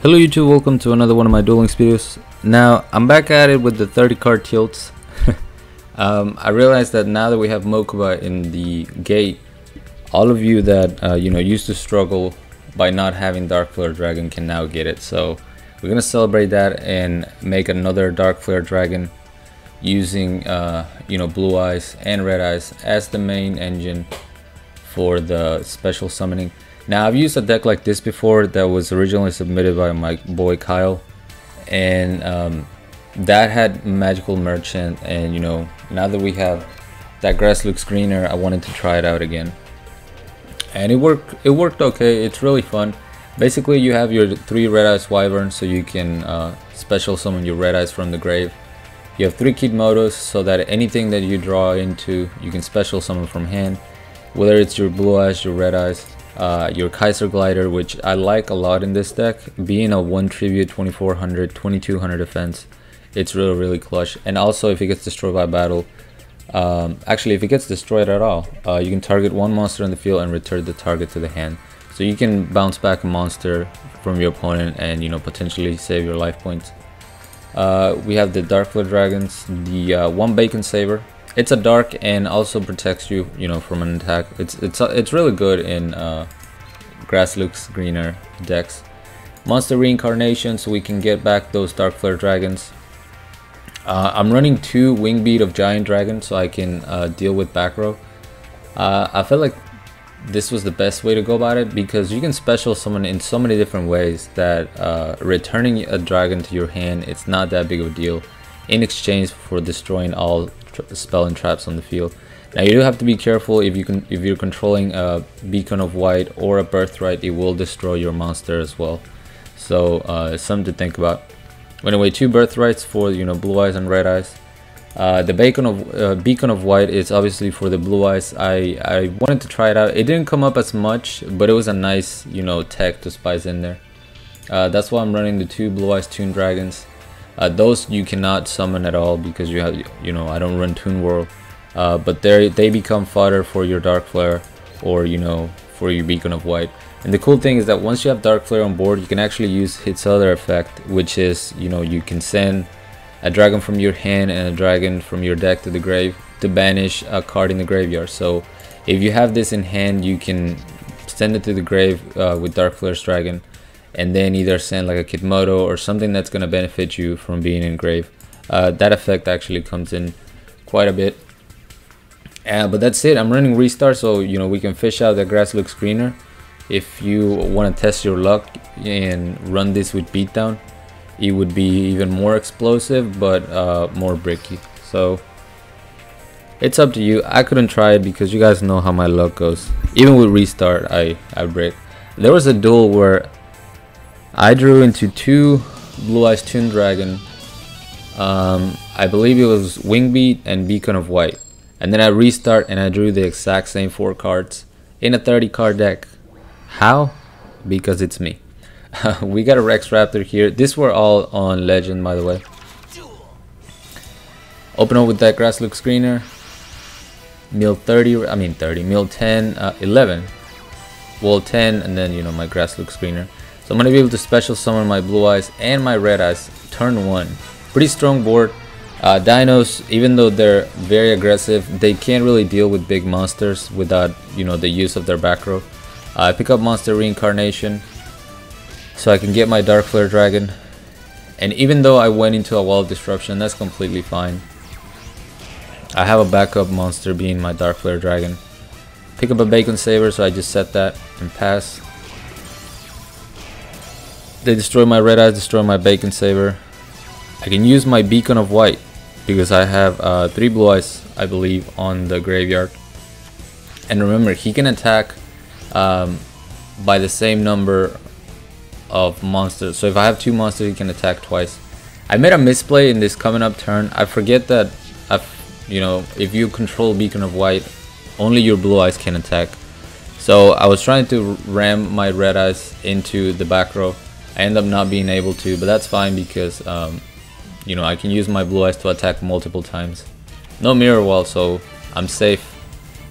Hello YouTube, welcome to another one of my dueling videos. Now, I'm back at it with the 30 card tilts. I realized that now that we have Mokuba in the gate, all of you that used to struggle by not having Dark Flare Dragon can now get it. So we're gonna celebrate that and make another Dark Flare Dragon using Blue Eyes and Red Eyes as the main engine for the special summoning. Now, I've used a deck like this before that was originally submitted by my boy Kyle, and that had Magical Merchant, and now that we have that grass looks greener, I wanted to try it out again, and it worked okay. It's really fun. Basically, you have your 3 Red Eyes Wyverns, so you can special summon your Red Eyes from the grave. You have 3 Kidmodos, so that anything that you draw into, you can special summon from hand, whether it's your Blue Eyes, your Red Eyes, your Kaiser Glider, which I like a lot in this deck, being a 1 tribute, 2400, 2200 defense. It's really clutch. And also, if it gets destroyed by battle, actually if it gets destroyed at all, you can target 1 monster in the field and return the target to the hand, so you can bounce back a monster from your opponent and potentially save your life points. We have the Dark Flare Dragons, the 1 Bacon Saver. It's a dark and also protects you, from an attack. It's really good in grass looks greener decks. Monster Reincarnation, so we can get back those Dark Flare Dragons. I'm running 2 Wing Beat of Giant Dragon, so I can deal with back row. I felt like this was the best way to go about it, because you can special summon in so many different ways that returning a dragon to your hand, it's not that big of a deal in exchange for destroying all spell and traps on the field. Now, you do have to be careful. If you're controlling a Beacon of White or a Birthright, it will destroy your monster as well, so it's something to think about. Anyway, 2 Birthrights for Blue Eyes and Red Eyes. The Beacon of White is obviously for the Blue Eyes. I wanted to try it out. It didn't come up as much, but it was a nice tech to spice in there. That's why I'm running the 2 Blue Eyes Toon Dragons. Those you cannot summon at all, because you have I don't run Toon World, but they become fodder for your Dark Flare or for your Beacon of White. And the cool thing is that once you have Dark Flare on board, you can actually use its other effect, which is you can send a dragon from your hand and a dragon from your deck to the grave to banish a card in the graveyard. So if you have this in hand, you can send it to the grave with Dark Flare's dragon, and then either send like a Kidmodo or something that's going to benefit you from being in grave. That effect actually comes in quite a bit. But that's it. I'm running Restart, so we can fish out that grass looks greener. If you want to test your luck and run this with Beatdown, it would be even more explosive, but more bricky. So it's up to you. I couldn't try it because you guys know how my luck goes. Even with Restart, I break. There was a duel where I drew into 2 Blue Eyes Toon Dragon. I believe it was Wingbeat and Beacon of White, and then I restart and I drew the exact same 4 cards in a 30 card deck. How? Because it's me. We got a Rex Raptor here. These were all on Legend, by the way. Open up with that grass looks greener. Mill 10, 11. Well, 10, and then my grass looks greener. So I'm going to be able to special summon my Blue Eyes and my Red Eyes turn 1. Pretty strong board. Dinos, even though they're very aggressive, they can't really deal with big monsters without the use of their back row. I pick up Monster Reincarnation so I can get my Dark Flare Dragon. And even though I went into a Wall of Disruption, that's completely fine. I have a backup monster being my Dark Flare Dragon. Pick up a Bacon Saver, so I just set that and pass. They destroy my Red Eyes, destroy my Bacon Saver. I can use my Beacon of White because I have 3 Blue Eyes, I believe, on the graveyard. And remember, he can attack by the same number of monsters. So if I have 2 monsters, he can attack twice. I made a misplay in this coming up turn. I forget that if you control Beacon of White, only your Blue Eyes can attack. So I was trying to ram my Red Eyes into the back row. I end up not being able to, but that's fine because I can use my Blue Eyes to attack multiple times. No Mirror Wall, so I'm safe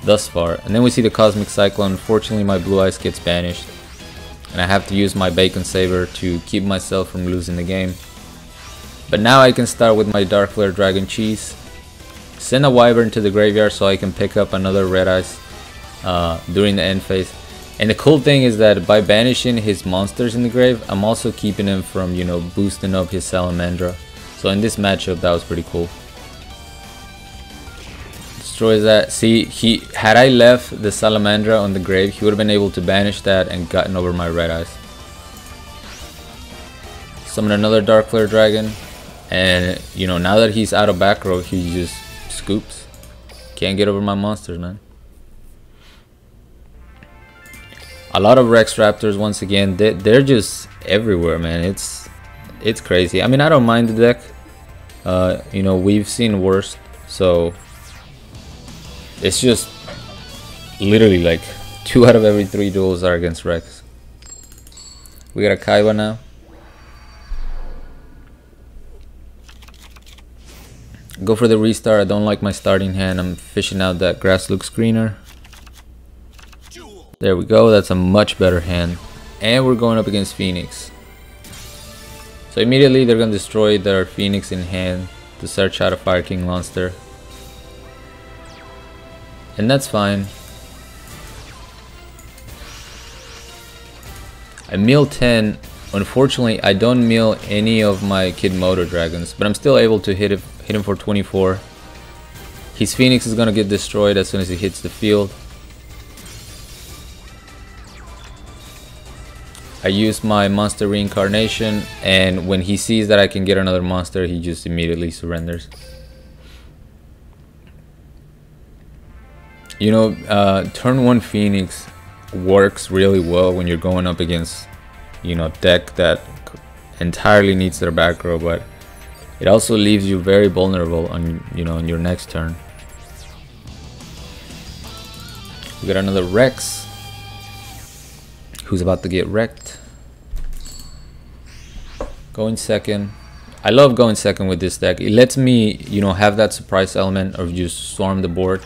thus far. And then we see the Cosmic Cyclone. Unfortunately, my Blue Eyes gets banished. and I have to use my bacon saber to keep myself from losing the game. But now I can start with my Dark Flare Dragon Cheese, send a Wyvern to the graveyard so I can pick up another Red Eyes during the end phase. And the cool thing is that by banishing his monsters in the grave, I'm also keeping him from, you know, boosting up his Salamandra. So in this matchup, that was pretty cool. Destroys that. See, had I left the Salamandra on the grave, he would have been able to banish that and gotten over my Red Eyes. Summon another Dark Flare Dragon, and you know, now that he's out of back row, he just scoops. Can't get over my monsters, man. A lot of Rex Raptors once again. They're just everywhere, man. It's crazy. I mean, I don't mind the deck. You know, we've seen worse, so it's just literally like 2 out of every 3 duels are against Rex. We got a Kaiba now. Go for the restart. I don't like my starting hand. I'm fishing out that Grass looks greener. There we go. That's a much better hand. And we're going up against Phoenix. So immediately they're going to destroy their Phoenix in hand to search out a Fire King monster. And that's fine. I mill 10. Unfortunately, I don't mill any of my Kid Moto dragons, but I'm still able to hit him for 24. His Phoenix is going to get destroyed as soon as he hits the field. I use my monster reincarnation, and when he sees that I can get another monster, he just immediately surrenders. You know, turn 1 Phoenix works really well when you're going up against, you know, deck that entirely needs their back row, but it also leaves you very vulnerable on, you know, on your next turn. We got another Rex who's about to get wrecked. Going second. I love going second with this deck. It lets me, you know, have that surprise element of just swarm the board.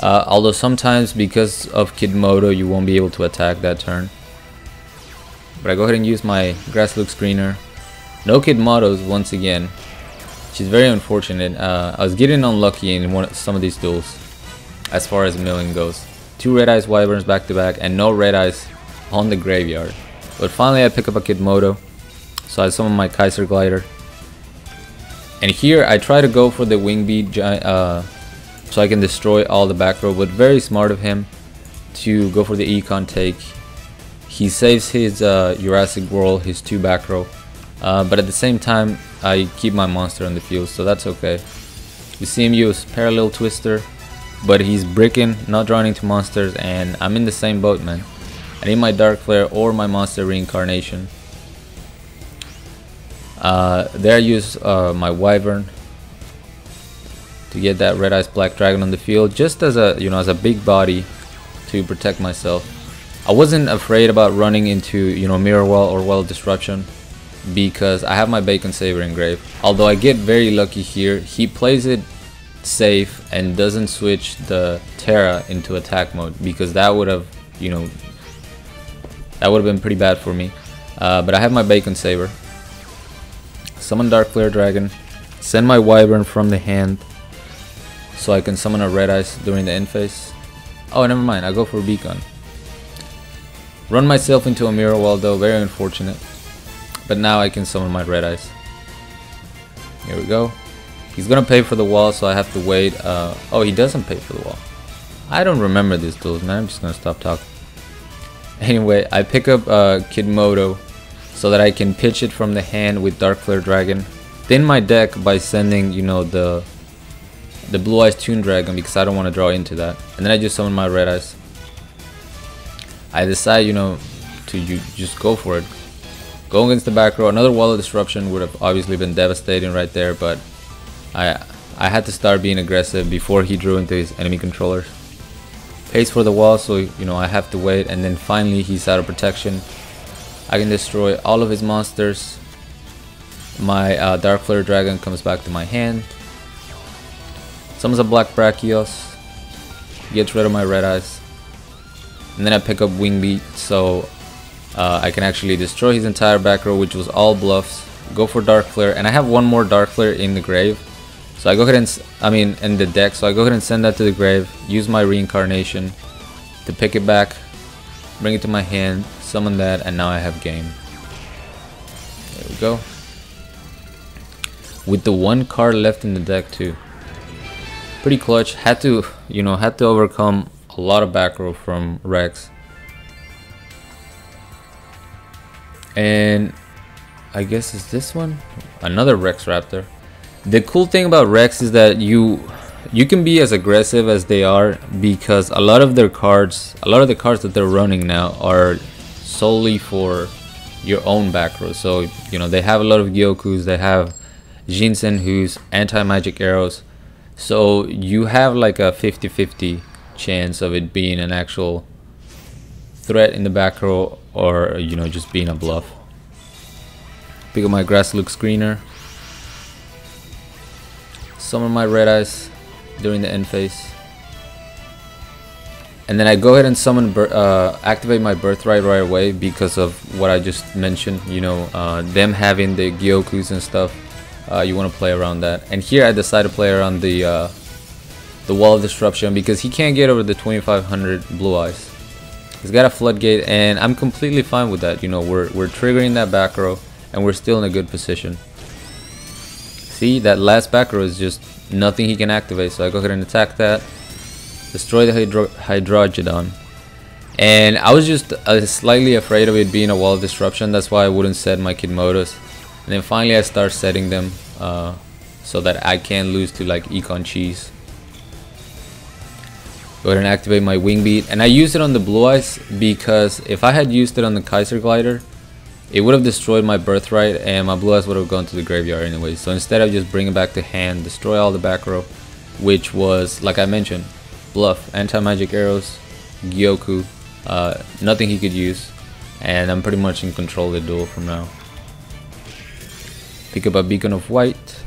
Although sometimes because of Kid Moto, you won't be able to attack that turn. But I go ahead and use my Grass looks greener. No Kid Motos once again, which is very unfortunate. I was getting unlucky in some of these duels as far as milling goes. 2 Red Eyes Wyverns back to back and no Red Eyes on the graveyard. But finally I pick up a Kid Moto, so I summon my Kaiser Glider. And here I try to go for the Wing Beat so I can destroy all the back row, but very smart of him to go for the Econ take. He saves his Jurassic World, his 2 back row, but at the same time I keep my monster on the field, so that's okay. You see him use Parallel Twister, but he's bricking, not drawing into monsters, and I'm in the same boat, man. I need my Dark Flare or my monster reincarnation. There I use my Wyvern to get that Red Eyes Black Dragon on the field, just as a, you know, as a big body to protect myself. I wasn't afraid about running into, you know, Mirror Wall or Well Disruption because I have my Bacon Saber engraved. Although I get very lucky here, he plays it safe and doesn't switch the Terra into attack mode, because that would have, you know, that would have been pretty bad for me. But I have my Bacon Saber. Summon Dark Flare Dragon, send my Wyvern from the hand so I can summon a Red Eyes during the end phase. Oh, never mind, I go for Beacon. Run myself into a Mirror Wall though, very unfortunate. But now I can summon my Red Eyes. Here we go. He's gonna pay for the wall, so I have to wait. Oh, he doesn't pay for the wall. I don't remember these duels, man. I'm just gonna stop talking. Anyway, I pick up Kid Moto so that I can pitch it from the hand with Dark Flare Dragon. Thin my deck by sending, you know, the Blue Eyes Toon Dragon, because I don't want to draw into that. And then I just summon my Red Eyes. I decide, you know, to just go for it. Go against the back row. Another Wall of Disruption would have obviously been devastating right there, but I had to start being aggressive before he drew into his enemy controllers. Pays for the wall, so, you know, I have to wait, and then finally he's out of protection. I can destroy all of his monsters. My Dark Flare Dragon comes back to my hand. Summons a Black Brachios. Gets rid of my Red Eyes. And then I pick up Wing Beat, so I can actually destroy his entire back row, which was all bluffs, go for Dark Flare, and I have one more Dark Flare in the grave. So I go ahead and, in the deck, so I go ahead and send that to the grave, use my reincarnation to pick it back, bring it to my hand, summon that, and now I have game. There we go. With the one card left in the deck too. Pretty clutch. Had to overcome a lot of back row from Rex. And I guess it's this one, another Rex Raptor. The cool thing about Rex is that you can be as aggressive as they are, because a lot of the cards that they're running now are solely for your own back row. So they have a lot of Gyokus, they have Jinsen, who's anti-magic arrows, so you have like a 50-50 chance of it being an actual threat in the back row, or just being a bluff. Pick up my Grass Look Screener, summon my Red Eyes during the end phase, and then I go ahead and summon activate my Birthright right away because of what I just mentioned. Them having the Gyokus and stuff. You want to play around that, and here I decide to play around the Wall of Disruption because he can't get over the 2500 Blue Eyes. He's got a Floodgate, and I'm completely fine with that. We're triggering that back row, and we're still in a good position. See, that last back row is just nothing he can activate, so I go ahead and attack that, destroy the Hydrogeodon. And I was just slightly afraid of it being a Wall of Disruption, that's why I wouldn't set my Kidmodos. And then finally I start setting them so that I can't lose to like Econ Cheese. Go ahead and activate my Wing Beat, and I used it on the Blue Eyes because if I had used it on the Kaiser Glider, it would have destroyed my Birthright and my Blue Eyes would have gone to the graveyard anyway. So instead I just bring it back to hand, destroy all the back row, which was, like I mentioned, bluff, anti-magic arrows, Gyoku, nothing he could use, and I'm pretty much in control of the duel from now. Pick up a Beacon of White,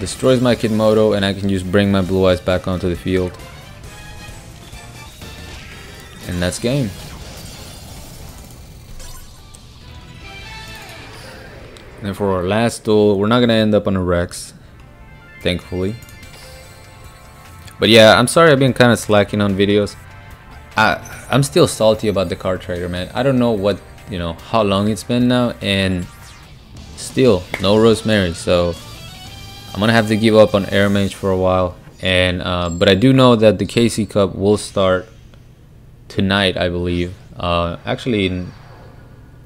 destroys my Kidmodo, and I can just bring my Blue Eyes back onto the field. And that's game. And for our last duel, we're not gonna end up on a Rex, thankfully. But yeah, I'm sorry I've been kind of slacking on videos. I'm still salty about the card trader, man. I don't know what, how long it's been now, and still no Rosemary. So I'm gonna have to give up on Air Mage for a while. And but I do know that the KC Cup will start tonight, I believe. Actually, in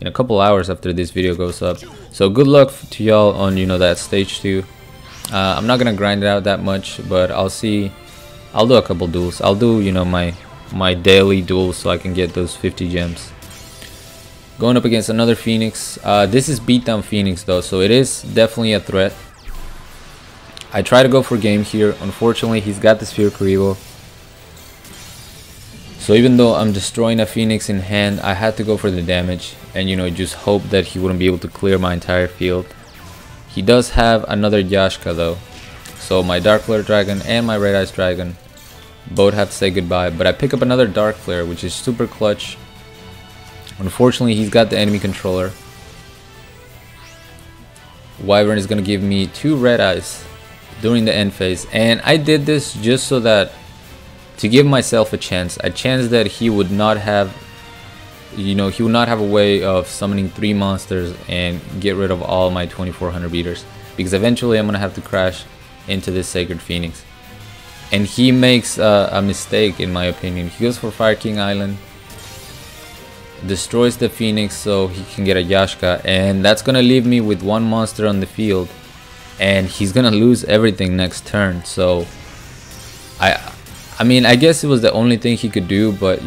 a couple hours after this video goes up. So good luck to y'all on that stage 2. I'm not gonna grind it out that much, but I'll do a couple duels. I'll do my daily duels so I can get those 50 gems. Going up against another Phoenix. This is beatdown Phoenix though, so it is definitely a threat. I try to go for game here. Unfortunately, he's got the Sphere Kuribo. So even though I'm destroying a Phoenix in hand, I had to go for the damage and just hope that he wouldn't be able to clear my entire field. He does have another Yashka though, so my Dark Flare Dragon and my Red Eyes Dragon both have to say goodbye. But I pick up another Dark Flare, which is super clutch. Unfortunately, he's got the enemy controller. Wyvern is going to give me 2 Red Eyes during the end phase, and I did this just so that to give myself a chance that he would not have he would not have a way of summoning 3 monsters and get rid of all my 2400 beaters, because eventually I'm gonna have to crash into this Sacred Phoenix. And he makes a mistake, in my opinion. He goes for Fire King Island, destroys the Phoenix so he can get a Yashka, and that's gonna leave me with 1 monster on the field, and he's gonna lose everything next turn. So I mean, I guess it was the only thing he could do, but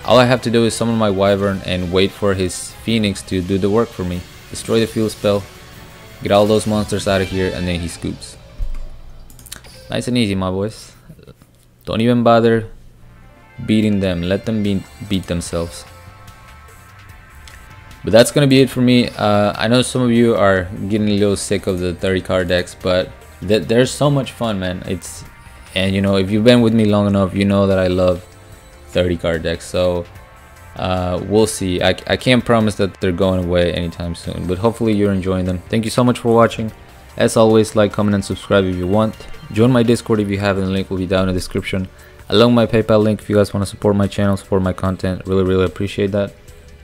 all I have to do is summon my Wyvern and wait for his Phoenix to do the work for me. Destroy the field spell, get all those monsters out of here, and then he scoops. Nice and easy, my boys. Don't even bother beating them. Let them beat themselves. But that's gonna be it for me. I know some of you are getting a little sick of the 30 card decks, but they're so much fun, man. And if you've been with me long enough, you know that I love 30 card decks. So we'll see. I can't promise that they're going away anytime soon, but hopefully you're enjoying them. Thank you so much for watching. As always, like, comment, and subscribe if you want. Join my Discord if you haven't. The link will be down in the description, along my PayPal link if you guys want to support my channel, support my content. Really appreciate that.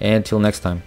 And until next time.